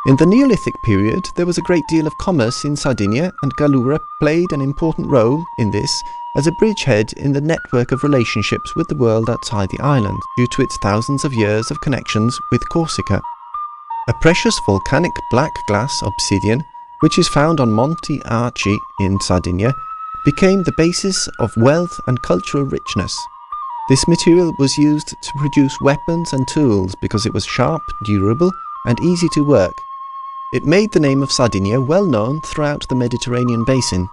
In the Neolithic period, there was a great deal of commerce in Sardinia, and Gallura played an important role in this as a bridgehead in the network of relationships with the world outside the island, due to its thousands of years of connections with Corsica. A precious volcanic black glass obsidian, which is found on Monte Arci in Sardinia, became the basis of wealth and cultural richness. This material was used to produce weapons and tools because it was sharp, durable, and easy to work. It made the name of Sardinia well known throughout the Mediterranean basin.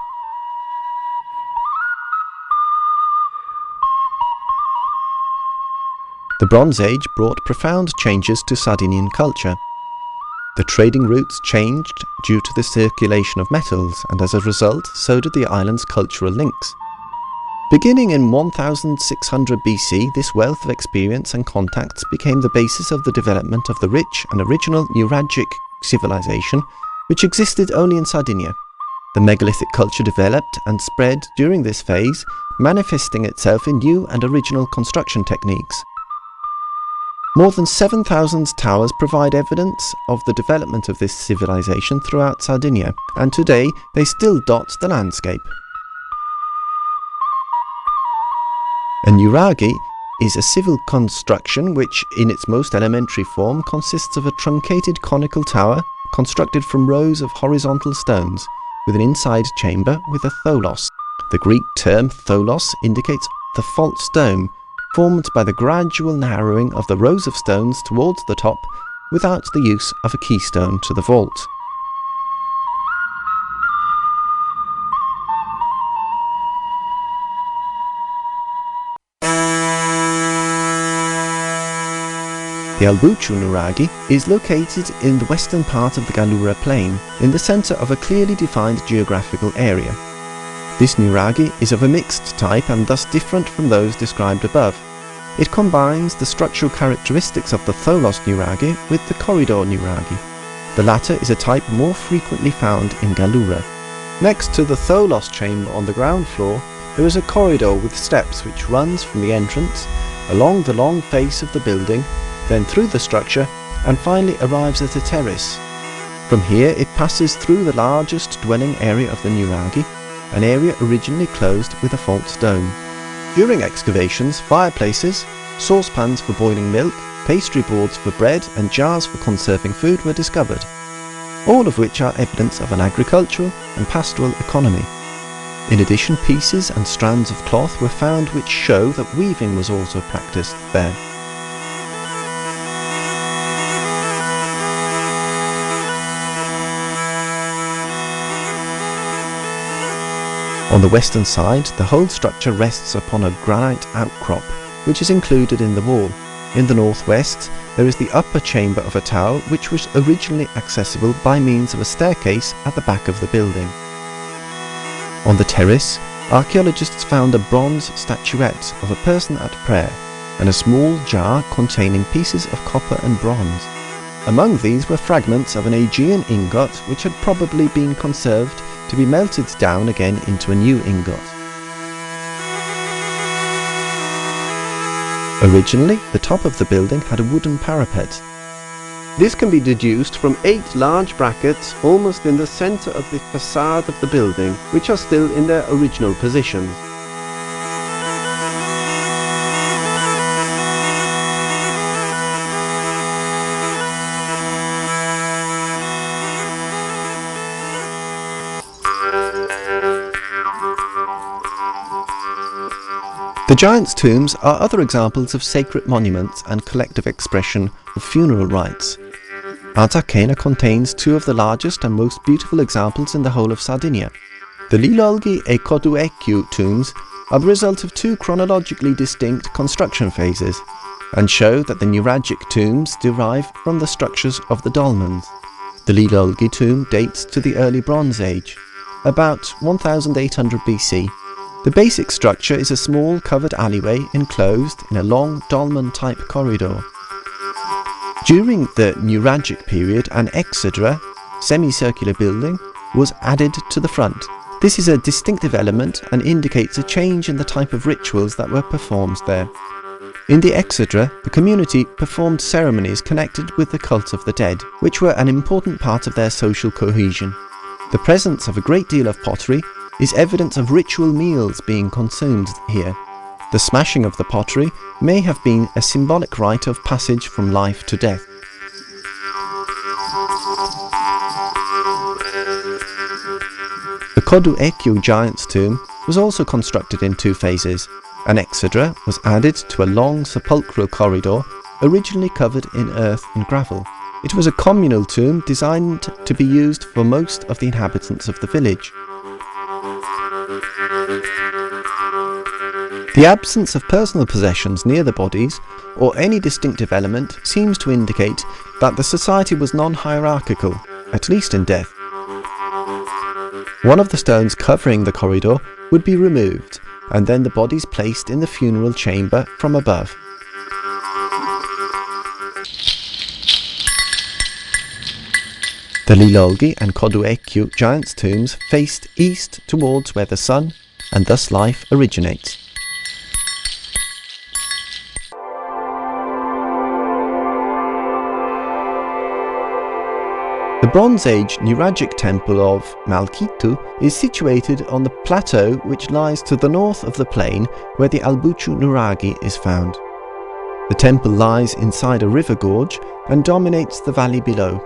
The Bronze Age brought profound changes to Sardinian culture. The trading routes changed due to the circulation of metals, and as a result, so did the island's cultural links. Beginning in 1600 BC, this wealth of experience and contacts became the basis of the development of the rich and original Nuragic civilization, which existed only in Sardinia. The megalithic culture developed and spread during this phase, manifesting itself in new and original construction techniques. More than 7,000 towers provide evidence of the development of this civilization throughout Sardinia, and today they still dot the landscape. A nuraghi is a civil construction which, in its most elementary form, consists of a truncated conical tower constructed from rows of horizontal stones, with an inside chamber with a tholos. The Greek term tholos indicates the false dome, formed by the gradual narrowing of the rows of stones towards the top without the use of a keystone to the vault. The Albuchu Nuraghi is located in the western part of the Gallura plain, in the centre of a clearly defined geographical area. This nuraghi is of a mixed type and thus different from those described above. It combines the structural characteristics of the tholos nuraghi with the corridor nuraghi. The latter is a type more frequently found in Gallura. Next to the tholos chamber on the ground floor, there is a corridor with steps which runs from the entrance, along the long face of the building, then through the structure, and finally arrives at a terrace. From here it passes through the largest dwelling area of the nuraghi, an area originally closed with a false dome. During excavations, fireplaces, saucepans for boiling milk, pastry boards for bread and jars for conserving food were discovered, all of which are evidence of an agricultural and pastoral economy. In addition, pieces and strands of cloth were found which show that weaving was also practiced there. On the western side, the whole structure rests upon a granite outcrop, which is included in the wall. In the northwest, there is the upper chamber of a tower which was originally accessible by means of a staircase at the back of the building. On the terrace, archaeologists found a bronze statuette of a person at prayer, and a small jar containing pieces of copper and bronze. Among these were fragments of an Aegean ingot which had probably been conserved to be melted down again into a new ingot. Originally, the top of the building had a wooden parapet. This can be deduced from 8 large brackets almost in the centre of the facade of the building, which are still in their original positions. The giants' tombs are other examples of sacred monuments and collective expression of funeral rites. Arzachena contains 2 of the largest and most beautiful examples in the whole of Sardinia. The Lilolgi e Coduecchiu tombs are the result of 2 chronologically distinct construction phases, and show that the Nuragic tombs derive from the structures of the dolmens. The Lilolgi tomb dates to the early Bronze Age, about 1800 BC. The basic structure is a small covered alleyway enclosed in a long dolmen-type corridor. During the Nuragic period, an exedra, semicircular building, was added to the front. This is a distinctive element and indicates a change in the type of rituals that were performed there. In the Exedra, the community performed ceremonies connected with the cult of the dead, which were an important part of their social cohesion. The presence of a great deal of pottery is evidence of ritual meals being consumed here. The smashing of the pottery may have been a symbolic rite of passage from life to death. The Kodu Ekyu giant's tomb was also constructed in two phases. An exedra was added to a long sepulchral corridor originally covered in earth and gravel. It was a communal tomb designed to be used for most of the inhabitants of the village. The absence of personal possessions near the bodies, or any distinctive element, seems to indicate that the society was non-hierarchical, at least in death. One of the stones covering the corridor would be removed, and then the bodies placed in the funeral chamber from above. The Lilolgi and Kodu Ekyu giants' tombs faced east towards where the sun, and thus life, originates. The Bronze Age Nuragic temple of Malkitu is situated on the plateau which lies to the north of the plain where the Albuchu Nuragi is found. The temple lies inside a river gorge and dominates the valley below.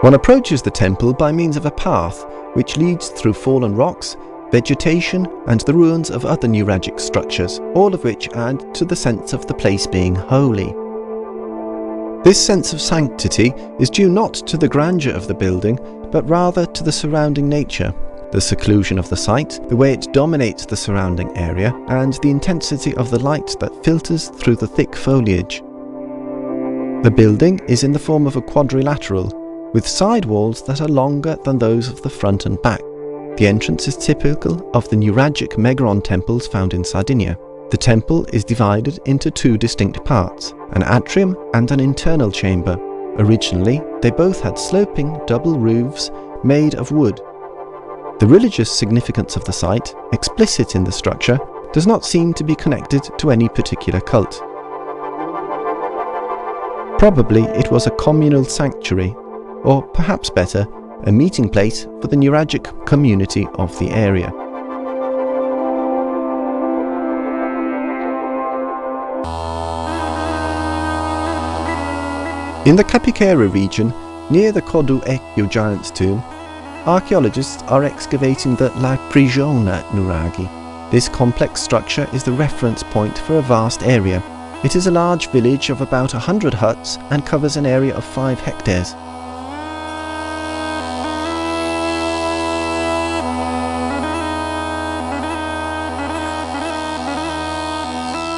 One approaches the temple by means of a path which leads through fallen rocks, vegetation and the ruins of other Nuragic structures, all of which add to the sense of the place being holy. This sense of sanctity is due not to the grandeur of the building, but rather to the surrounding nature, the seclusion of the site, the way it dominates the surrounding area, and the intensity of the light that filters through the thick foliage. The building is in the form of a quadrilateral, with side walls that are longer than those of the front and back. The entrance is typical of the Nuragic Megaron temples found in Sardinia. The temple is divided into two distinct parts, an atrium and an internal chamber. Originally, they both had sloping double roofs made of wood. The religious significance of the site, explicit in the structure, does not seem to be connected to any particular cult. Probably it was a communal sanctuary, or perhaps better, a meeting place for the Nuragic community of the area. In the Capicera region, near the Kodu Ekyu giant's tomb, archaeologists are excavating the La Prigiona Nuragi. This complex structure is the reference point for a vast area. It is a large village of about 100 huts and covers an area of 5 hectares.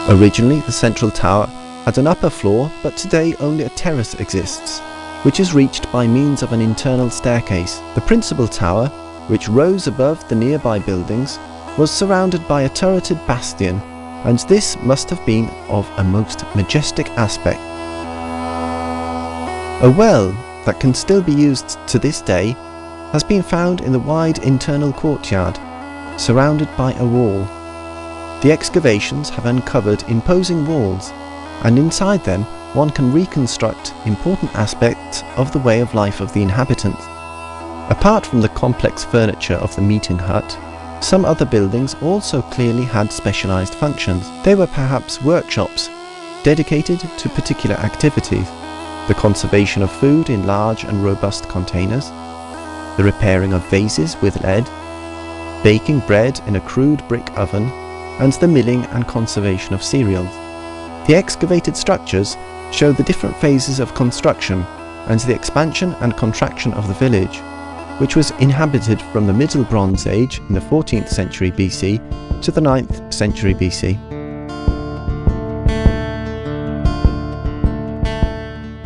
Originally, the central tower had an upper floor, but today only a terrace exists, which is reached by means of an internal staircase. The principal tower, which rose above the nearby buildings, was surrounded by a turreted bastion, and this must have been of a most majestic aspect. A well that can still be used to this day has been found in the wide internal courtyard, surrounded by a wall. The excavations have uncovered imposing walls, and inside them one can reconstruct important aspects of the way of life of the inhabitants. Apart from the complex furniture of the meeting hut, some other buildings also clearly had specialized functions. They were perhaps workshops dedicated to particular activities: the conservation of food in large and robust containers, the repairing of vases with lead, baking bread in a crude brick oven, and the milling and conservation of cereals. The excavated structures show the different phases of construction and the expansion and contraction of the village, which was inhabited from the Middle Bronze Age in the 14th century BC to the 9th century BC.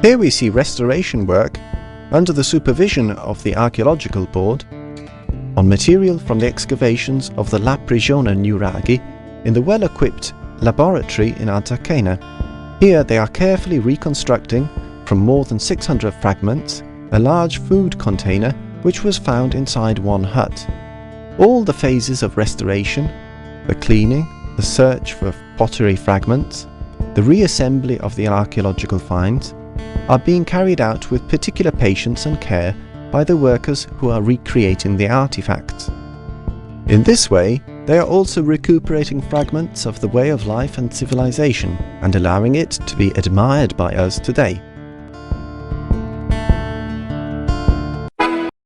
Here we see restoration work under the supervision of the Archaeological Board on material from the excavations of the La Prigiona Nuragi in the well-equipped laboratory in Arzachena. Here they are carefully reconstructing, from more than 600 fragments, a large food container which was found inside one hut. All the phases of restoration, the cleaning, the search for pottery fragments, the reassembly of the archaeological finds, are being carried out with particular patience and care by the workers who are recreating the artifacts. In this way, they are also recuperating fragments of the way of life and civilization and allowing it to be admired by us today.